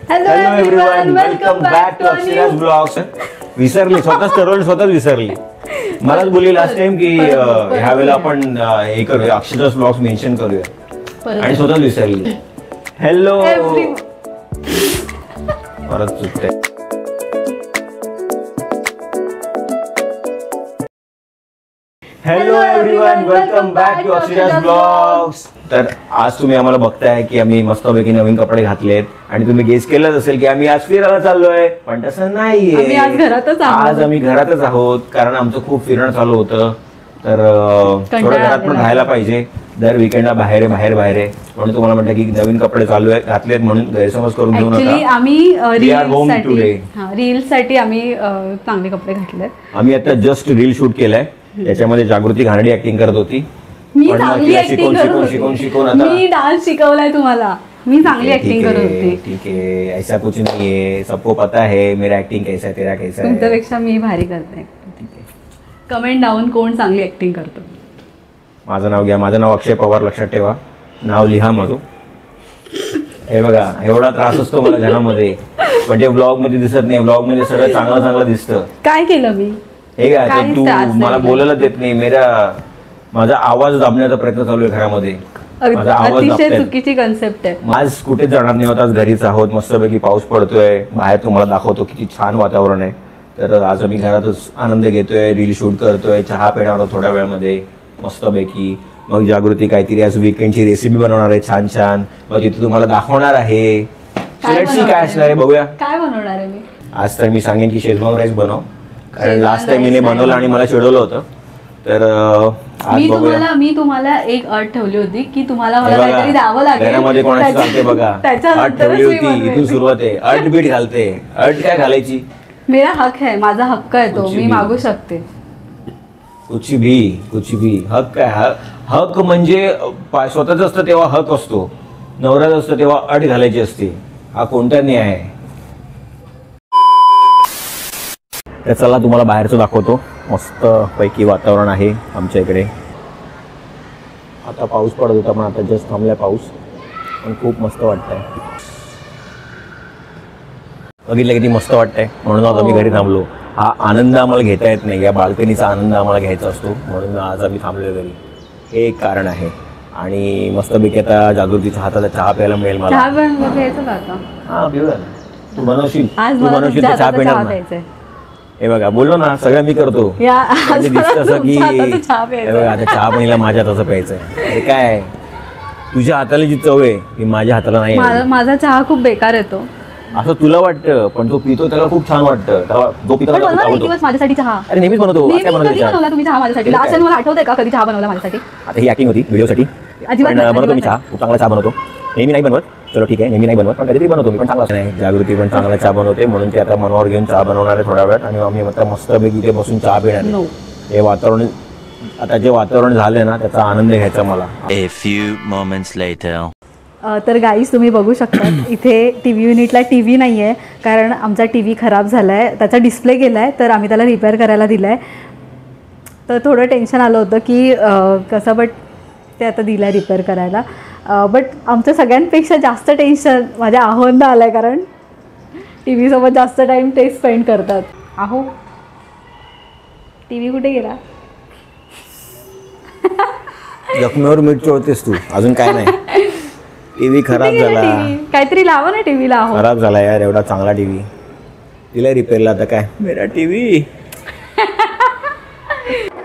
Hello everyone, welcome back to Akshraj vlogs. विसरली, स्वतःच विसरली. मलाच बोलली लास्ट टाइम की ह्या वेळेला आपण हे करूया, अक्षराज ब्लॉग्स मेन्शन करूया आणि स्वतःच विसरली. हॅलो, परत चुकते. Hello everyone, welcome back to Akshraj vlogs. तर आज तुम्ही आम्हाला बघताय की आम्ही मस्तपैकी नवीन कपडे घातलेत आणि तुम्ही गेस केलंच असेल की आम्ही आज फिरायला चाललोय, पण तसं नाहीये. आज आम्ही घरातच आहोत कारण आमचं खूप फिरणं चालू होतं. तर थोडं घरात पण राहायला पाहिजे. दर विकेंडला बाहेर म्हणून तुम्हाला म्हटलं की नवीन कपडे चालू आहे घातलेत म्हणून गैरसमज करून घेऊ नका. आम्ही रील्स साठी आम्ही चांगले कपडे घातलेत. आम्ही आता जस्ट रील शूट केलाय, त्याच्यामध्ये जागृती घाणडी ऍक्टिंग करत होती. मी चांगली ऍक्टिंग शिकून आता मी डान्स शिकवलाय तुम्हाला. मी चांगली ऍक्टिंग करत होती. ठीक है, ऐसा कुछ नहीं है, सबको पता है मेरा ऍक्टिंग कैसा है, तेरा कैसा है. तुमच्यापेक्षा मी भारी करते. कमेंट डाऊन कोण चांगली ऍक्टिंग करतो. माझं नाव घ्या, माझं नाव अक्षय पवार, लक्षात ठेवा. नाव लिहा माझं. हे बघा, एवढा त्रास असतो मला घरामध्ये, म्हणजे ब्लॉग मध्ये दिसत नाही. ब्लॉग मध्ये सगळं चांगलं दिसतं. काय केलं मी? हे काय तू मला बोलायला देत नाही. माझा आवाज दाबण्याचा प्रयत्न चालू आहे घरामध्ये. माझा आवाज चुकीची कन्सेप्ट आहे. आज कुठे जाणार नाही होता, घरीच आहोत. मस्तपैकी पाऊस पडतोय बाहेर, तुम्हाला दाखवतो किती छान वातावरण आहे. तर आज आम्ही घरातच आनंद घेतोय, रील शूट करतोय, चहा पिणार आहोत थोड्या वेळामध्ये मस्तपैकी. मग जागृती काहीतरी आज वीकेंडची रेसिपी बनवणार आहे छान. मग तिथे तुम्हाला दाखवणार आहे. काय असणार आहे बघूया. काय बनवणार आहे मी आज? तर मी सांगेन की शेजवान राईस बनव, कारण लास्ट टाइम मी बनवलं आणि मला चिडवलं होतं. तर मी तुम्हाला एक अट ठेवली होती की तुम्हाला मला काहीतरी द्यावं लागेल. घरामध्ये कोणाची चालते बघा, अट ठेवली होती. इथून सुरुवात आहे. अट बीट घालते. अट काय घालायची? मेरा हक है, माझा हक्क आहे तो, मी मागू शकते. कुछ भी हक्क आहे. हक म्हणजे स्वतःच असतं तेव्हा हक असतो, नवऱ्याच असतं तेव्हा अट घालायची असते. हा कोणता न्याय आहे? तर चला तुम्हाला बाहेरचं दाखवतो. मस्त पैकी वातावरण आहे आमच्या इकडे. आता पाऊस पडत होता पण आता जस्ट थांबलाय पाऊस, पण खूप मस्त वाटतंय. बघितलं किती मस्त वाटतंय, म्हणून आता आम्ही घरी थांबलो. हा आनंद आम्हाला घेता येत नाही, या बाल्कनीचा आनंद आम्हाला घ्यायचा असतो, म्हणून आज आम्ही थांबलोय घरी. हे एक कारण आहे. आणि मस्तपैकी आता जागृतीच्या हाताला चहा प्यायला मिळेल मला. हा पिऊया. तू बनवशील तर चहा पिणार ना. हे बघा, बोललो ना, सगळं मी करतो. दिसत असं की आता चहा पाणीला माझ्या हाताचं प्यायचंय. हे काय, तुझ्या हाताला जी चव आहे ती माझ्या हाताला नाही. माझा चहा खूप बेकार येतो असं तुला वाटतं, पण तो पितो त्याला खूप छान वाटतं. जो पितो माझ्यासाठी चहा. अरे नेहमीच बनवतो. तुम्ही चहा माझ्यासाठी लास्ट मला आठवतंय का कधी चहा बनवला माझ्यासाठी? आता ही ऍक्टिंग होती व्हिडिओसाठी. बनवतो मी चहा, खूप चांगला चहा बनवतो. नेहमी नाही बनवत, चलो ठीक आहे, नेहमी नाही बनवत, पण कधीतरी बनवतो मी. पण चांगला नाही. जागृती पण चांगला चहा बनवते, म्हणून ते आता मनावर घेऊन चहा बनवणार आहे थोड्या वेळात. आणि आम्ही आता मस्तपैकी इथे बसून चहा पिणार. हे वातावरण, आता जे वातावरण झालंय ना, त्याचा आनंद घ्यायचा मला. A few moments later. तर गाईस, तुम्ही बघू शकता इथे टीव्ही युनिटला टीव्ही नाही आहे, कारण आमचा टीव्ही खराब झाला आहे. त्याचा डिस्प्ले गेला आहे, तर आम्ही त्याला रिपेअर करायला दिला आहे. तर थोडं टेन्शन आलं होतं की कसं, बट ते आता दिलं आहे रिपेअर करायला. बट आमच्या सगळ्यांपेक्षा जास्त टेन्शन माझ्या आहोंना आलं आहे, कारण टी व्हीसोबत जास्त टाईम ते स्पेंड करतात. आहो, टी व्ही कुठे गेला? जखमेवर मीठ चोळतेस तू, अजून काय नाही. टीव्ही खराब झाला, काहीतरी लावा ना टीव्हीला. खराब झाला यार, एवढा चांगला टीव्ही दिला रिपेअरला. आता काय, मेरा टीव्ही.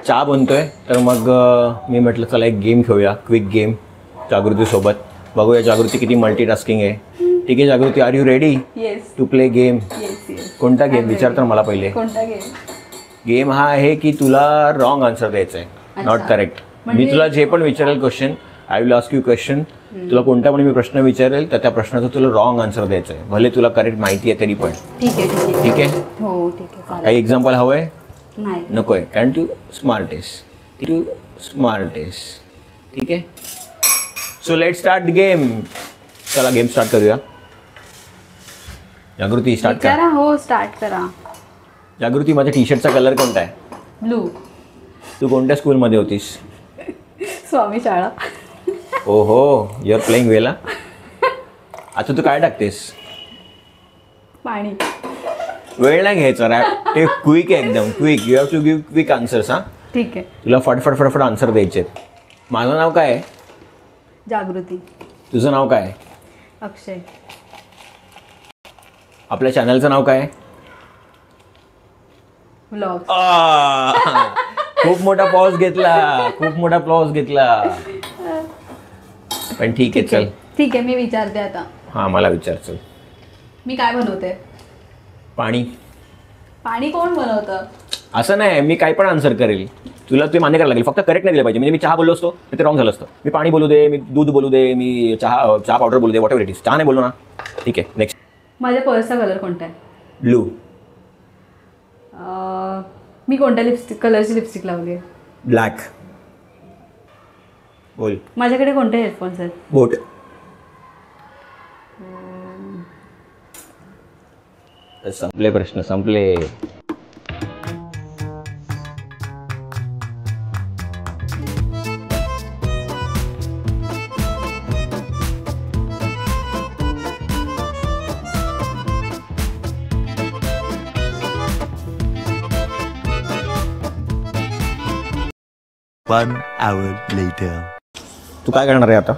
चहा बनतोय, तर मग मी म्हटलं चला एक गेम खेळूया, क्विक गेम जागृती सोबत. बघूया जागृती किती मल्टीटास्किंग आहे. ठीक आहे Jagruti, are you ready to play game? कोणता गेम विचार तर मला पहिले. गेम हा आहे की तुला रॉंग आन्सर द्यायचा आहे, नॉट करेक्ट. मी तुला जे पण विचारेल question, I will ask you question. तुला कोणता पण मी प्रश्न विचारेल तर त्या प्रश्नाचा तुला रॉंग आन्सर द्यायचा आहे, भले तुला करेक्ट माहिती आहे तरी पण. ठीक आहे. ठीक आहे, हो ठीक आहे. काही एक्झाम्पल हवं आहे? नको आहे, कारण तू स्मार्ट आहेस. ठीक आहे, सो लेट स्टार्ट गेम. चला गेम स्टार्ट करूया. जागृती स्टार्ट करा. हो स्टार्ट करा. जागृती, माझ्या टी शर्टचा कलर कोणता आहे? ब्लू. तू कोणत्या स्कूलमध्ये होतीस? स्वामी शाळा. ओहो, यू आर प्लेइंग वेल. आता तू काय टाकतेस? पाणी. वेळ नाही घ्यायचा रॅप, ते क्विक आहे एकदम quick. You have to give quick answers. हां ठीक आहे. तुला फटफट फटफट आन्सर द्यायचे. माझं नाव काय आहे? जागृती. तुझं नाव काय आहे? अक्षय. आपल्या चॅनलचं नाव काय आहे? व्लॉग. खूप मोठा पॉज घेतला, खूप मोठा पॉज घेतला. पण ठीक आहे, चल. ठीक आहे, मी विचारते आता. हां मला विचार. चल. मी काय बनवते? पाणी. पाणी कोण बनवतं? असं नाही, मी काय पण आन्सर करेल. तुला ते मान्य करायला लागेल, फक्त करेक्ट नाही दिलं पाहिजे. म्हणजे मी चहा बोललो असतो तर ते रॉंग झालं असतं. मी पाणी बोलू दे, मी दूध बोलू दे, मी चहा पावडर बोलू दे, वॉट एव्हर इट इज. चहा नाही बोललो ना. ठीक आहे, नेक्स्ट. माझ्या पर्सचा कलर कोणता आहे? ब्लू. मी कोणत्या कलरची लिपस्टिक लावली आहे? ब्लॅक. बोल. माझ्याकडे कोणते हेडफोन्स आहेत? बोट. संपले प्रश्न, संपले. One hour later. तू काय करणार आहे आता?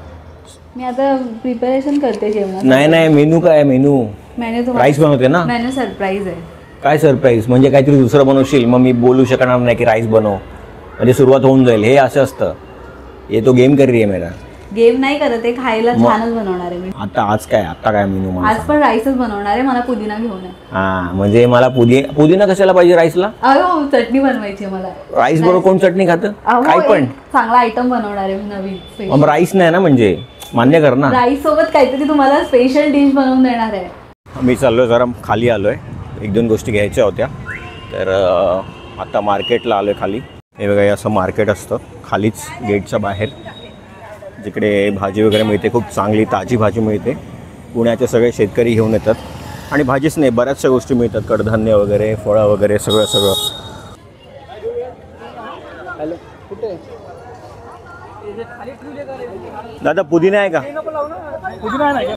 मी आता प्रिपरेशन करते जेवणाचं. नाही, मेनू काय? मेनू मेन्यू राईस बनवते ना. मेन्यू सरप्राईज आहे. काय सरप्राईज? म्हणजे काहीतरी दुसरं बनवशील, मग मी बोलू शकणार नाही की राईस बनव, म्हणजे सुरुवात होऊन जाईल. हे असं असतं. हे तो गेम कर रही आहे मेरा. गेम नाही करत आहे, खायला छानच बनवणार आहे मी. आता काय मेनू? आज पण राईसच बनवणार आहे. मला पुदिना घेऊन आहे. हां, म्हणजे मला पुदिना कशाला पाहिजे राईसला? अहो चटणी बनवायची आहे मला. राईस बरोबर कोण चटणी खातं? काय पण चांगला आयटम बनवणार आहे मी नवीन. मग राईस नाही ना, म्हणजे मान्य कर ना. राईस सोबत काहीतरी तुम्हाला स्पेशल डिश बनवून देणार आहे. मी चाललोय, जरा खाली आलोय. एक दोन गोष्टी घ्यायच्या होत्या, तर आता मार्केटला आलोय खाली. हे बघा, हे असं मार्केट असतं खालीच गेटच्या बाहेर, जिकडे भाजी वगैरे मिळते. खूप चांगली ताजी भाजी मिळते. पुण्याचे सगळे शेतकरी घेऊन येतात. आणि भाजीच नाही, बऱ्याचशा गोष्टी मिळतात, कडधान्य वगैरे, फळं वगैरे, सगळं. हॅलो, कुठे दादा पुदिना आहे का? पुदिना नाही.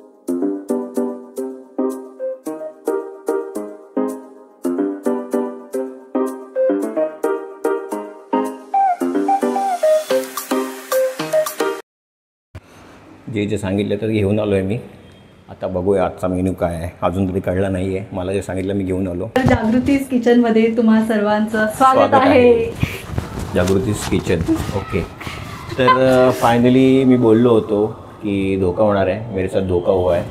जे सांगितलं तर घेऊन आलो आहे मी. आता बघूया आजचा मेनू काय आहे. अजून तरी कळलं नाही आहे. मला जे सांगितलं मी घेऊन आलो. जागृतीज किचनमध्ये तुम्हा सर्वांचं स्वागत आहे. जागृतीज किचन. ओके. तर फायनली मी बोललो होतो की धोका होणार आहे, मेरे साथ धोका हुआ आहे.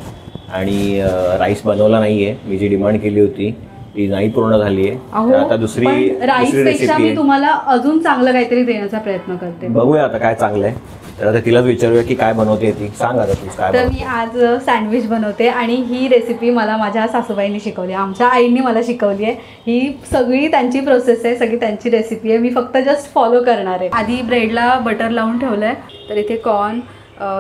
आणि राईस बनवला नाही आहे. मी जी डिमांड केली होती ती नाही पूर्ण झाली आहे. तर आता दुसरी राईसपेक्षा मी तुम्हाला अजून चांगलं काहीतरी देण्याचा प्रयत्न करते. बघूया आता काय चांगलं आहे. तर आता तिलाच विचारूया की काय बनवते ती. सांग आता तू काय. तर मी आज सँडविच बनवते आणि ही रेसिपी मला माझ्या सासूबाईंनी शिकवली, आमच्या आईंनी मला शिकवली आहे. ही सगळी त्यांची प्रोसेस आहे, सगळी त्यांची रेसिपी आहे. मी फक्त जस्ट फॉलो करणार आहे. आधी ब्रेडला बटर लावून ठेवलं आहे. तर इथे कॉर्न,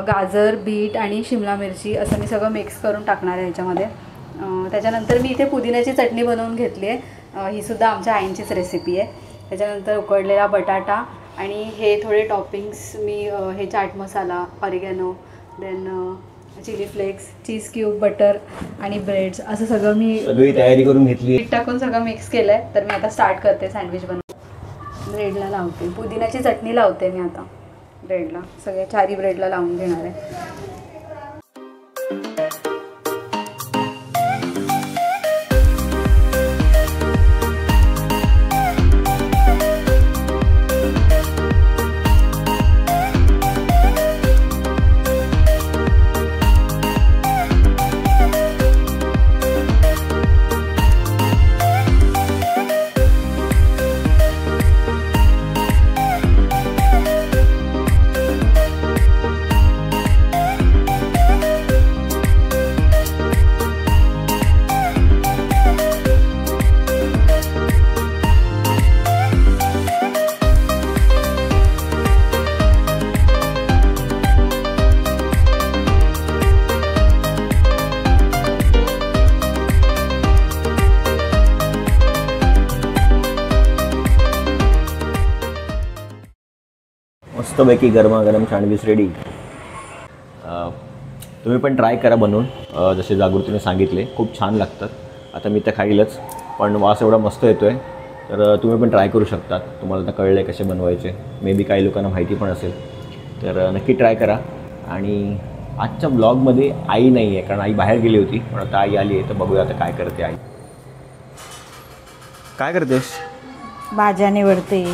गाजर, बीट आणि शिमला मिरची असं मी सगळं मिक्स करून टाकणार आहे ह्याच्यामध्ये. त्याच्यानंतर मी इथे पुदिन्याची चटणी बनवून घेतली आहे. ही सुद्धा आमच्या आईंचीच रेसिपी आहे. त्याच्यानंतर उकडलेला बटाटा आणि हे थोडे टॉपिंग्स मी हे chaat masala, oregano, then chilli flakes, चीज क्यूब, बटर आणि ब्रेड्स असं सगळं मी सगळी तयारी करून घेतली. मीठ टाकून सगळं मिक्स केलं आहे. तर मी आता स्टार्ट करते सँडविच ब्रेडला लावते. पुदिन्याची चटणी लावते मी आता ब्रेडला. सगळ्या चारी ब्रेडला लावून घेणार आहे. मस्तपैकी गरमागरम सँडविच रेडी. तुम्ही पण ट्राय करा बनवून, जसे जागृतीने सांगितले खूप छान लागतात. आता मी तर खाईलच, पण वास एवढा मस्त येतो आहे, तर तुम्ही पण ट्राय करू शकता. तुम्हाला आता कळलं आहे कसे बनवायचे, मे बी काही लोकांना माहिती पण असेल, तर नक्की ट्राय करा. आणि आजच्या ब्लॉगमध्ये आई नाही आहे, कारण आई बाहेर गेली होती, पण आता आई आली आहे, तर बघूया आता काय करते आई. काय करतेस? भाज्या निवडते.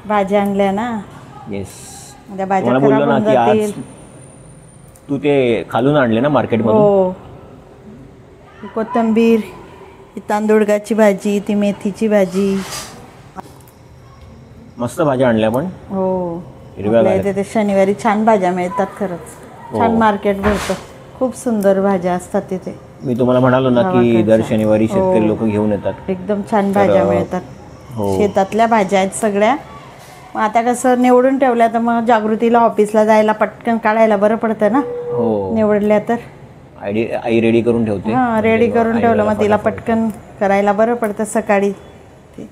भाज्या आणल्या ना. येस, त्या भाज्या मला बोललो खराब ना होऊन की आज जातील. तू ते खालून आणले ना मार्केटमधून. हो, ही कोथिंबीर, ही तांदूळगाची भाजी, ती मेथीची भाजी. मस्त भाज्या आणल्या पण. हो, हिरव्या आपल्या भाज्या. इथे ते शनिवारी छान भाज्या मिळतात खरंच. छान हो. मार्केट भरतं, खूप सुंदर भाज्या असतात तिथे. मी तुम्हाला म्हणालो ना की दर गावाकडच्या. शनिवारी शेतकरी हो. लोक घेऊन येतात. एकदम छान भाज्या तर, मिळतात. हो. शेतातल्या भाज्या आहेत सगळ्या. मग आता कसं निवडून ठेवल्या तर मग जागृतीला ऑफिसला जायला पटकन काढायला बरं पडतं ना. हो, निवडल्या तर आई रेडी करून ठेवते. हां, रेडी करून आईला ठेवलं मग तिला फटाफट. पटकन करायला बरं पडतं सकाळी ते.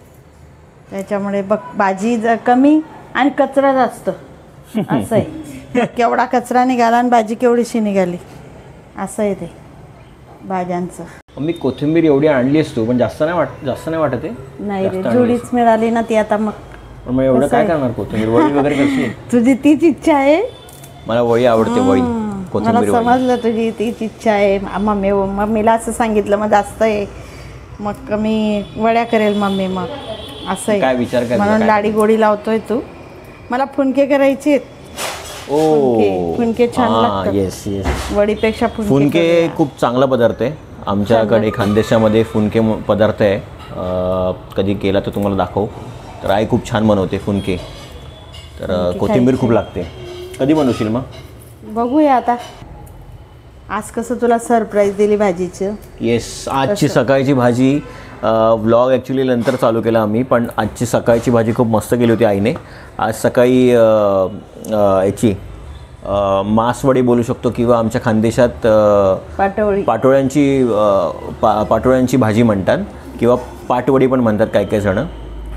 त्याच्यामुळे बघ, भाजी कमी आणि कचरा जास्त असं आहे. केवढा कचरा निघाला आणि भाजी केवढीशी निघाली, असं आहे ते भाज्यांचं. मी कोथिंबीर एवढी आणली असतो, पण जास्त नाही वाटत आहे. नाही रे, जास्त आणली जुडीच मिळाली ना ती. आता मग पण मग एवढं कसं काय आहे? करणार, कोथिंबीर वडी वगैरे कशी? तुझी तीच इच्छा आहे. मला वडी आवडते, वडी, मला कोथिंबीर वडी. समजलं तुझी तीच इच्छा आहे. मम्मीला असं सांगितलं मग जास्त आहे, मग कमी वड्या करेल मम्मी. मग असं आहे, काय विचार करते, म्हणून काय? लाडी गोडी लावतोय तू. मला फुनके करायचे आहेत. ओ, फुनके छान लागतात. Yes yes. वडीपेक्षा फुनके करूया. खूप चांगला पदार्थ आहे. आमच्याकडे खानदेशामध्ये फुनके पदार्थ आहे. कधी केला तर तुम्हाला दाखवू. तर आई खूप छान बनवते फुनके. तर कोथिंबीर खूप लागते. कधी बनवशील मग? बघूया आता. आज कसं तुला सरप्राईज दिली भाजीचं. येस, आजची सकाळची भाजी व्लॉग ॲक्च्युली नंतर चालू केला आम्ही, पण आजची सकाळची भाजी खूप मस्त केली होती आईने. आज सकाळी याची मासवडी बोलू शकतो, किंवा आमच्या खानदेशात पाटवळी. पाटोळ्यांची भाजी म्हणतात, किंवा पाटवडी पण म्हणतात काही काही जण.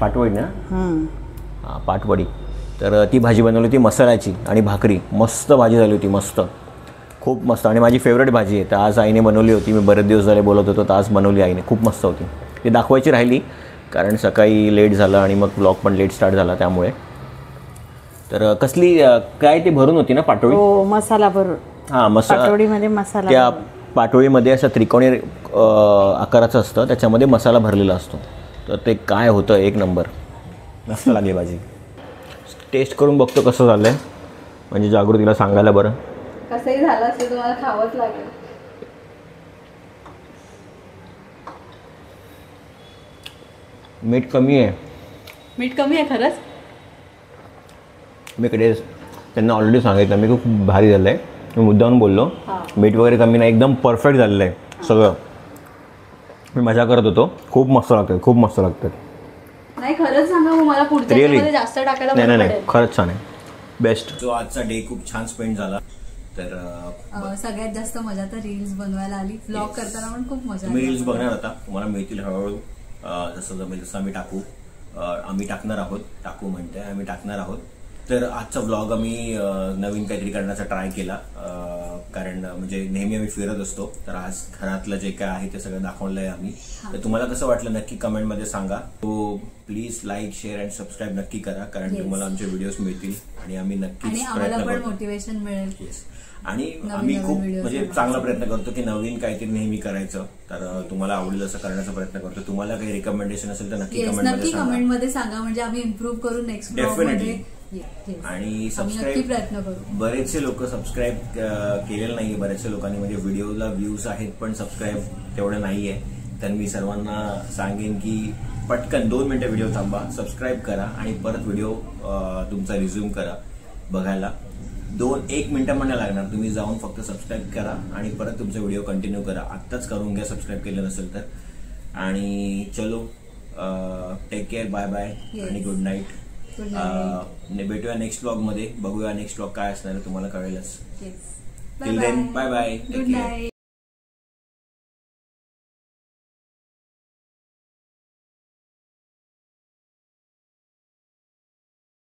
पाटवडी ना? हां, पाटवडी. तर ती भाजी बनवली होती मसाल्याची, आणि भाकरी. मस्त भाजी झाली होती, मस्त, खूप मस्त, आणि माझी फेवरेट भाजी आहे. तर आज आईने बनवली होती. मी बरेच दिवस झाले बोलत होतो, तर आज बनवली आईने. खूप मस्त होती. ती दाखवायची राहिली, कारण सकाळी लेट झालं आणि मग ब्लॉग पण लेट स्टार्ट झाला त्यामुळे. तर कसली काय ती भरून होती ना पाटोळी? हो, मसाला भरून. हां, पाटोळीमध्ये मसाला. त्या पाटोळीमध्ये असं त्रिकोणी आकाराचं असतं, त्याच्यामध्ये मसाला भरलेला असतो. तर ते काय होतं, एक नंबर, मस्त लागली भाजी. टेस्ट करून बघतो कसं झालं आहे, म्हणजे जागृतीला सांगायला बरं. कसंही झालं असेल तुम्हाला खावंच लागेल. मीठ कमी आहे. मीठ कमी आहे खरंच. मी कडे त्यांना ऑलरेडी सांगितलं मी खूप भारी झालं आहे. मी मुद्दामून बोललो मीठ वगैरे कमी नाही, एकदम परफेक्ट झालेलं आहे सगळं. मी मजा करत होतो. खूप मस्त लागतं, खूप मस्त लागतं. नाही खरंच सांगा, मग मला पुढच्या Really? मध्ये जास्त टाकायला नाही बरं नाही पडेल. खरंच छान आहे, बेस्ट. जो आजचा डे खूप छान स्पेंड झाला. तर सगळ्यात जास्त मजा तर रील्स बनवायला आली. व्लॉग करताना पण खूप मजा तुम्ही आली. रील्स बघणार होता, तुम्हाला मिळतील हळूहळू. जसं जमेल तसं आम्ही टाकणार आहोत. तर आजचा व्लॉग आम्ही नवीन काहीतरी करण्याचा ट्राय केला, कारण म्हणजे नेहमी आम्ही फिरत असतो. तर आज घरातलं जे काय आहे ते सगळं दाखवलंय आम्ही. तर तुम्हाला कसं वाटलं नक्की कमेंटमध्ये सांगा. तो please like, share and subscribe नक्की करा, कारण तुम्हाला आमचे व्हिडिओज मिळतील आणि आम्ही नक्कीच प्रयत्न करतो. मोटिवेशन मिळेल. आणि आम्ही खूप म्हणजे चांगला प्रयत्न करतो की नवीन काहीतरी नेहमी करायचं. तर तुम्हाला आवडेल असं करण्याचा प्रयत्न करतो. तुम्हाला काही रिकमेंडेशन असेल तर नक्की कमेंटमध्ये सांगा, म्हणजे आम्ही इम्प्रूव्ह करू नेक्स्ट डेफिनेटली. आणि नक्की सबस्क्राईब, प्रयत्न करू. बरेचसे लोक सबस्क्राईब केलेलं नाही. बरेचसे लोकांनी म्हणजे व्हिडिओला व्ह्यूज आहेत पण सबस्क्राईब तेवढं नाहीये. तर मी सर्वांना सांगेन की पटकन 2 मिनिटं व्हिडिओ थांबा, सबस्क्राईब करा आणि परत व्हिडिओ तुमचा रिझ्यूम करा बघायला. 1 मिनिटं पण नाही लागणार. तुम्ही जाऊन फक्त सबस्क्राईब करा आणि परत तुमचा व्हिडिओ कंटिन्यू करा. आत्ताच करून घ्या सबस्क्राईब केलं नसेल तर. आणि चलो, टेक केअर, बाय बाय आणि गुड नाईट. भेटूया नेक्स्ट ब्लॉग मध्ये. बघूया नेक्स्ट ब्लॉग काय असणार आहे, तुम्हाला कळेलच. Till then, bye bye, take care.